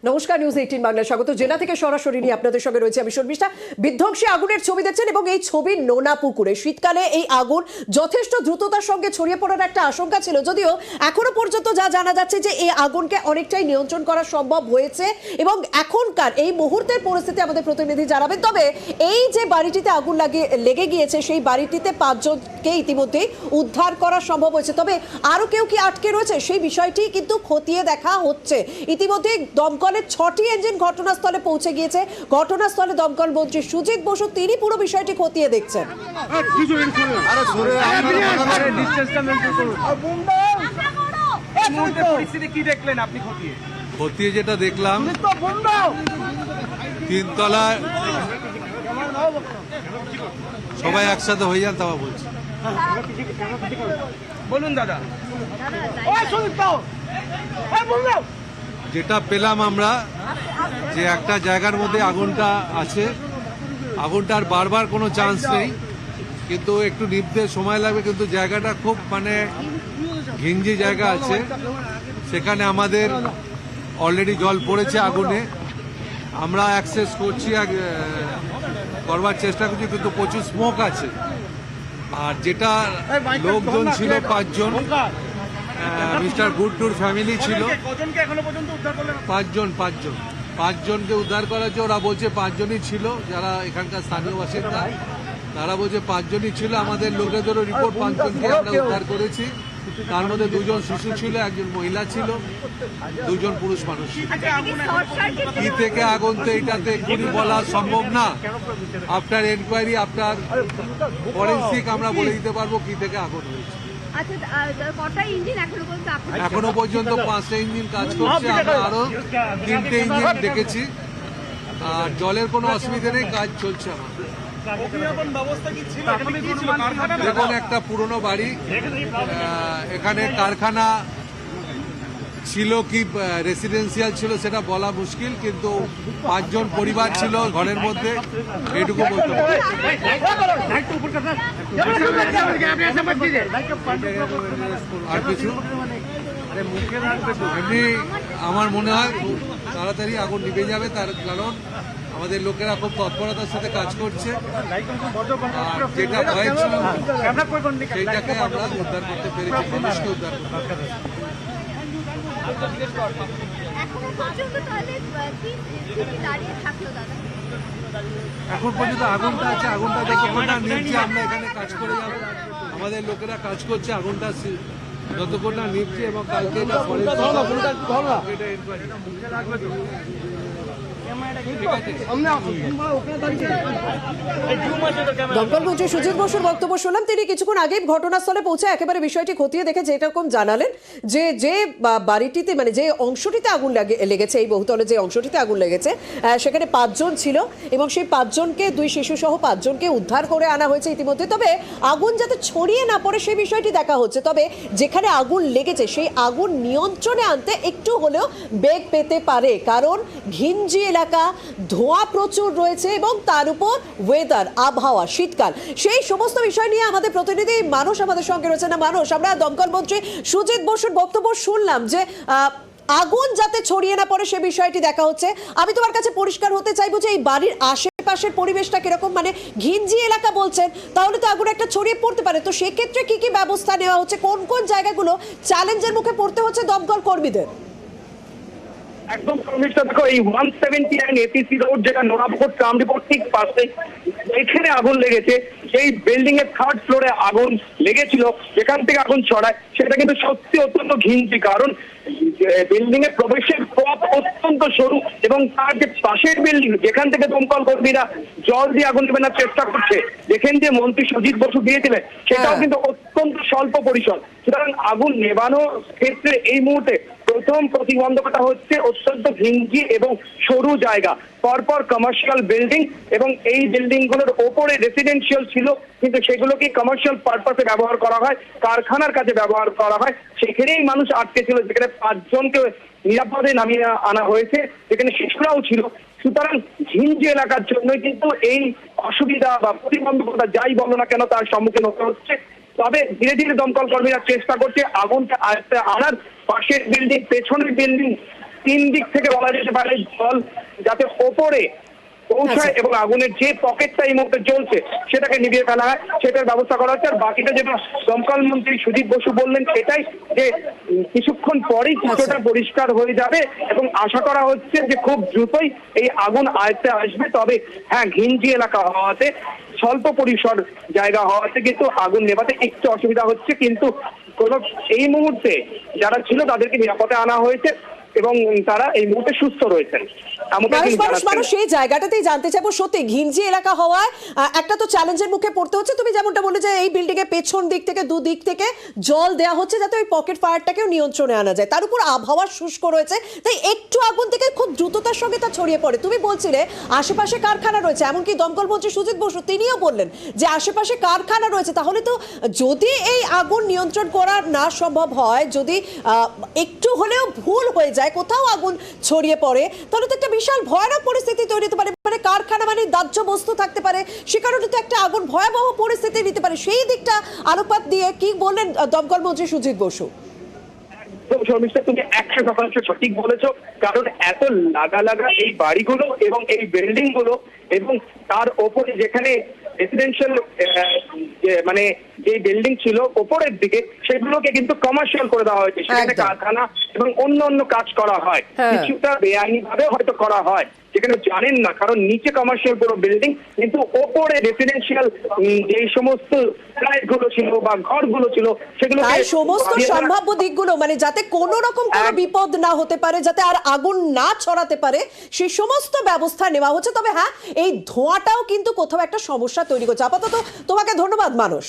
নমস্কার, নিউজ 18 বাংলায় স্বাগত। জেলা থেকে সরাসরি নিয়ে আপনাদের সঙ্গে রয়েছে আমি শর্মিষ্ঠা। বিধ্বংসী আগুনের ছবি দেখছেন এবং এই ছবি নোনা পুকুরে। শীতকালে এই আগুন যথেষ্ট দ্রুততার সঙ্গে ছড়িয়ে পড়ার একটা আশঙ্কা ছিল, যদিও এখনো পর্যন্ত যা জানা যাচ্ছে যে এই আগুনকে অনেকটাই নিয়ন্ত্রণ করা সম্ভব হয়েছে এবং এখনকার এই মুহূর্তের পরিস্থিতি আমাদের প্রতিনিধি জানাবেন। তবে এই যে বাড়িটিতে আগুন লেগে গিয়েছে সেই বাড়িটিতে 5 জনকে ইতিমধ্যেই উদ্ধার করা সম্ভব হয়েছে, তবে আরো কেউ কি আটকে রয়েছে সেই বিষয়টি কিন্তু খতিয়ে দেখা হচ্ছে। ইতিমধ্যে দমকলের 6টি ইঞ্জিন ঘটনাস্থলে পৌঁছে গিয়েছে। ঘটনাস্থলে দমকল মন্ত্রী সুজিত বসু তিনি পুরো বিষয়টি খতিয়ে দেখছেন। খতিয়ে যেটা দেখলাম, 3 তলায় সবাই একসাথে হয়ে যান, তাও বলছি। বলুন দাদা। যেটা পেলাম আমরা, যে একটা জায়গার মধ্যে আগুনটা আছে, আগুনটার বারবার কোনো চান্স নেই, কিন্তু একটু নিভতে সময় লাগবে, কিন্তু জায়গাটা খুব ঘিঞ্জি জায়গা আছে। সেখানে আমাদের অলরেডি জল পড়েছে আগুনে, আমরা অ্যাক্সেস করছি, করবার চেষ্টা করছি, কিন্তু প্রচুর স্মোক আছে। আর যেটা লোকজন ছিল 5 জন, মিস্টার গুড্ডুর ফ্যামিলি ছিল 5 জনকে উদ্ধার করা হয়েছে। ওরা বলছে 5 জনই ছিল, যারা এখানকার স্থানীয় বাসিন্দা তারা বলছে 5 জনই ছিল। আমাদের লোকেদেরও রিপোর্ট 5 জনকে আমরা উদ্ধার করেছি। তার মধ্যে 2 জন শিশু ছিল, 1 জন মহিলা ছিল, 2 জন পুরুষ মানুষ। কি থেকে আগুন, তো এটাতে এক্ষুনি বলা সম্ভব না। আফটার এনকোয়ারি, আফটার ফরেন্সিক আমরা বলে দিতে পারবো কি থেকে আগুন হয়েছে। এখনো পর্যন্ত 5টা ইঞ্জিন কাজ করছে, আমরা আরো 3টে ইঞ্জিন দেখেছি। আর জলের কোনো অসুবিধা নেই, কাজ চলছে আমাদের। দেখুন, একটা পুরনো বাড়ি, এখানে কারখানা ছিল কি রেসিডেন্সিয়াল ছিল সেটা বলা মুশকিল, কিন্তু 5 জন পরিবার ছিল ঘরের মধ্যে, এটুকু বলতে পারি। আর কিছু এমনি আমার মনে হয় খুব তাড়াতাড়ি আগুন নিভে যাবে, তার কারণ আমাদের লোকেরা খুব তৎপরতার সাথে কাজ করছে। আর যেটা ভয় ছিল সেইটাকে আমরা উদ্ধার করতে পেরেছি, মানুষকে উদ্ধার করতে পেরেছি। এখন পর্যন্ত আগুনটা আছে, আগুনটা যতক্ষণ না নিভছে আমরা এখানে কাজ করে যাবো। আমাদের লোকেরা কাজ করছে, আগুনটা যতক্ষণ না নিভছে, এবং কালকে দমকল মন্ত্রী সুজিত বসুর বক্তব্য শুনলাম। তিনি কিছুক্ষণ আগে ঘটনাস্থলে পৌঁছে একেবারে বিষয়টি খতিয়ে দেখে যেরকম জানালেন যে বাড়িটিতে যে অংশটিতে আগুন লেগেছে, এই বহুতলে যে অংশটিতে আগুন লেগেছে সেখানে 5 জন ছিল এবং সেই 5 জনকে 2 শিশু সহ 5 জনকে উদ্ধার করে আনা হয়েছে ইতিমধ্যে। তবে আগুন যাতে ছড়িয়ে না পড়ে সেই বিষয়টি দেখা হচ্ছে। তবে যেখানে আগুন লেগেছে সেই আগুন নিয়ন্ত্রণে আনতে একটু হলেও বেগ পেতে পারে, কারণ ঘিঞ্জি এলাকা, ধোঁয়া প্রচুর রয়েছে এবং তার উপর ওয়েদার, আবহাওয়া, শীতকাল, সেই সমস্ত বিষয় নিয়ে আমাদের প্রতিনিধি মানুষ আমাদের সঙ্গে রয়েছে। না মানুষ, আমরা দমকল মন্ত্রী সুজিত বসুর বক্তব্য শুনলাম যে আগুন যাতে ছড়িয়ে না পড়ে সে বিষয়টি দেখা হচ্ছে। আমি তোমার কাছে পরিষ্কার হতে চাইবো যে এই বাড়ির আশেপাশের পরিবেশটা কিরকম, ঘিঞ্জি এলাকা বলছেন, তাহলে তো আগুন একটা ছড়িয়ে পড়তে পারে। তো সেক্ষেত্রে কি কি ব্যবস্থা নেওয়া হচ্ছে, কোন কোন জায়গাগুলো চ্যালেঞ্জের মুখে পড়তে হচ্ছে দমকল কর্মীদের? একদম সমস্যা, দেখো এই 179 এপিসি রোড, যেটা নোনাপুকুর ট্রাম ডিপোর ঠিক পাশে, এখানে আগুন লেগেছে। সেই বিল্ডিং এর 3rd ফ্লোরে আগুন লেগেছিল, যেখান থেকে আগুন ছড়ায় সেটা কিন্তু সত্যি অত্যন্ত ঘিঞ্জি, কারণ বিল্ডিং এর প্রবেশের পথ অত্যন্ত সরু এবং তার যে পাশের বিল্ডিং যেখান থেকে দমকল কর্মীরা জল দিয়ে আগুন নেভানোর চেষ্টা করছে, যেখান যে মন্ত্রী সুজিত বসু দিয়েছিলেন সেটাও কিন্তু অত্যন্ত স্বল্প পরিসর। সুতরাং আগুন নেভানোর ক্ষেত্রে এই মুহূর্তে প্রথম প্রতিবন্ধকতা হচ্ছে অত্যন্ত ঘিঞ্জি এবং সরু জায়গা, পরপর কমার্শিয়াল বিল্ডিং, এবং এই বিল্ডিং গুলোর ওপরে রেসিডেন্সিয়াল ছিল, কিন্তু সেগুলোকে কমার্শিয়াল পারপাসে ব্যবহার করা হয়, কারখানার কাজে ব্যবহার করা হয়। সেখানেই মানুষ আটকে ছিল, যেখানে 5 জনকে নিরাপদে নামিয়ে আনা হয়েছে, যেখানে শিশুরাও ছিল। সুতরাং ঘিঞ্জি এলাকার জন্যই কিন্তু এই অসুবিধা বা প্রতিবন্ধকতা যাই বলো না কেন তার সম্মুখীন হতে হচ্ছে। তবে ধীরে ধীরে দমকল কর্মীরা চেষ্টা করছে আগুনটা আয়ত্তে আনার। পাশের বিল্ডিং, পেছনের বিল্ডিং তিন দিক থেকে বলা যেতে পারে জল যাতে ওপরে পৌঁছায় এবং আগুনের যে পকেটটা এই মুহূর্তে জ্বলছে সেটাকে নিভিয়ে ফেলা হয়, সেটার ব্যবস্থা করা হচ্ছে। আর বাকিটা যেটা দমকল মন্ত্রী সুদীপ বসু বললেন সেটাই, যে কিছুক্ষণ পরেই চিত্রটা পরিষ্কার হয়ে যাবে এবং আশা করা হচ্ছে যে খুব দ্রুতই এই আগুন আয়ত্তে আসবে। তবে হ্যাঁ, ঘিঞ্জি এলাকা হওয়াতে, স্বল্প পরিসর জায়গা হওয়াতে কিন্তু আগুন নেভাতে একটু অসুবিধা হচ্ছে, কিন্তু কোনো এই মুহূর্তে যারা ছিল তাদেরকে নিরাপদে আনা হয়েছে এবং তারা এই মুহূর্তে সুস্থ রয়েছেন। মানুষ সেই জায়গাটাতেই জানতে চাইবো, সত্যি ঘিঞ্জি এলাকা হওয়ায় একটা তো চ্যালেঞ্জের মুখে পড়তে হচ্ছে। তুমি যেমনটা বলে যে এই বিল্ডিং এর পেছন দিক থেকে দুদিক থেকে জল দেওয়া হচ্ছে যাতে ওই পকেট ফায়ারটাকেও নিয়ন্ত্রণে আনা যায়, তার উপর আবহাওয়া শুষ্ক রয়েছে, তাই একটু আগুন থেকে খুব দ্রুততার সঙ্গে তা ছড়িয়ে পড়ে। তুমি বলছিলে আশেপাশে কারখানা রয়েছে, এমনকি দমকল মন্ত্রী সুজিত বসু তিনিও বললেন যে আশেপাশে কারখানা রয়েছে। তাহলে তো যদি এই আগুন নিয়ন্ত্রণ করা না সম্ভব হয়, যদি একটু হলেও ভুল হয়ে যায়, কোথাও আগুন ছড়িয়ে পড়ে, তাহলে তো একটা বিশাল ভয়ানক পরিস্থিতি তৈরি হতে পারে। মানে কারখানা মানে দাহ্য বস্তু থাকতে পারে, সে কারণে তো একটা আগুন ভয়াবহ পরিস্থিতি নিতে পারে। সেই দিকটা আলোকপাত দিয়ে কি বললেন দমকল মন্ত্রী সুজিত বসু? শর্মিষ্ঠা, তুমি 100% সঠিক বলেছো, কারণ এত লাগা এই বাড়িগুলো এবং এই বিল্ডিং গুলো এবং তার ওপরে যেখানে রেসিডেন্সিয়াল মানে যে বিল্ডিং ছিল ওপরের দিকে, সেগুলোকে কিন্তু কমার্শিয়াল করে দেওয়া হয়েছে, সেখানে কারখানা এবং অন্য কাজ করা হয়, কিছুটা বেআইনি ভাবে হয়তো করা হয়, যেখানে জানেন না, কারণ নিচে কমার্শিয়াল পুরো বিল্ডিং, কিন্তু ওপরে রেসিডেন্সিয়াল যে সমস্ত ফ্ল্যাটগুলো ছিল বা ঘরগুলো ছিল সেগুলো সমস্ত সম্ভাব্য দিকগুলো, মানে যাতে কোনো রকম কোনো বিপদ না হতে পারে, যাতে আর আগুন না ছড়াতে পারে, সেই সমস্ত ব্যবস্থা নেওয়া হচ্ছে। তবে হ্যাঁ, এই ধোঁয়াটাও কিন্তু কোথাও একটা সমস্যা তৈরি করছে। আপাতত তোমাকে ধন্যবাদ মানুষ।